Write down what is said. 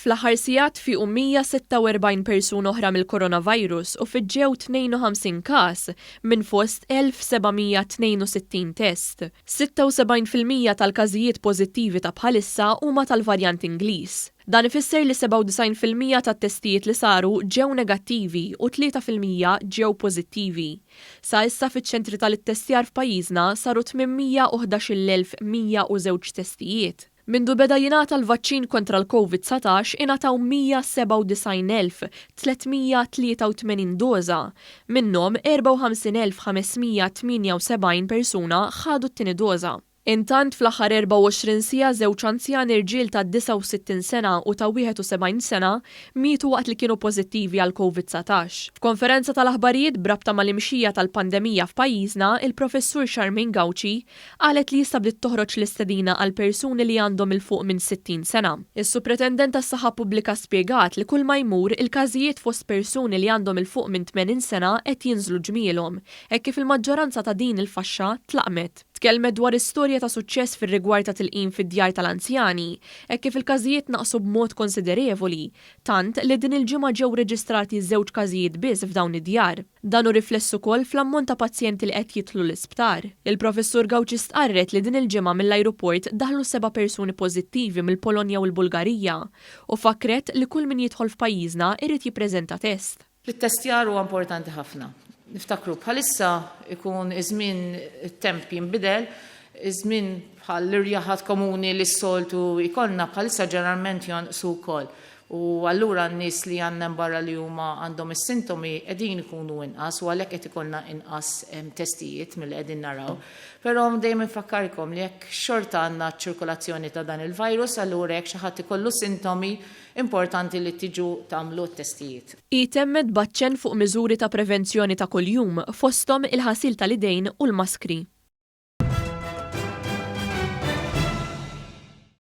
Fl-aħħar sigħat fiequ 146 persuna oħra mill-coronavirus u fiġġew 52 każ minn fost 1762 test. 76% tal-każijiet pożittivi ta' bħalissa huma tal-varjant Ingliż. Dan ifisser li 97% tat-testijiet li saru ġew negattivi u 3% ġew pożittivi. Sa issa fiċ-ċentri tal-ittestjar f'pajjiżna saru 811,102 testijiet. Mindu beda jingħata l-vaċċin kontra l-COVID-19 ingħataw 197,383 doża, minnhom 54,578 persuna ħadu t-tieni doża. Intant fl-aħħar 24 siegħa żewġ anzjani irġiel ta' 69 sena u ta' 71 sena mietu waqt li kienu pożittivi għal COVID-19. F'konferenza tal-aħbarijiet brabta mal-imxija tal-pandemija f'pajjiżna, il-professur Charmaine Gauci qalet li jista' bdiet toħroġ l-istedina għal persuni li għandhom il-fuq minn 60 sena. Is-Supretendent tas-Saħħa Pubblika spjegat li kull ma jmur il-każijiet fost persuni li għandhom il-fuq minn 80 sena qed jinżlu ġmielhom, hekk kif il-maġġoranza ta' din il-faxxa tlaqmet. Tkellmet dwar istorja ta' suċċess fir-rigward ta' tilqim fid-djar tal-anzjani, hekk kif il-każijiet naqsu b'mod konsiderevoli, tant li din il-ġimgħa ġew reġistrati żewġ każijiet biss f'dawn id-djar. Dan hu rifless ukoll fl-ammont ta' pazjenti li qed jidħlu l-isptar. Il-professur Gauci stqarret li din il-ġimgħa mill-ajruport daħlu 7 persuni pożittivi mill-Polonja u l-Bulgarija u fakret li kull min jidħol f'pajjiżna irid jippreżenta test. It-testjar huwa importanti ħafna. Niftakru bħalissa ikun iż-żmien it-temp jinbidel, iż-żmien bħal l-irjaħat komuni li s-soltu ikollna bħalissa ġeneralment jonqsu wkoll. U allura n-nies li għandna barra li huma għandhom is-sintomi qegħdin ikunu inqas u għalhekk qed ikollna inqas testijiet milli qegħdin naraw. Però dejjem infakkarkom li jekk xorta għandna ċirkolazzjoni ta' dan il-virus, allura jekk xi ħadd ikollu sintomi importanti li tiġu tagħmlu t-testijiet. Itemmed baċċen fuq miżuri ta' prevenzjoni ta' kuljum fosthom il-ħasil tal-idejn u l-maskri.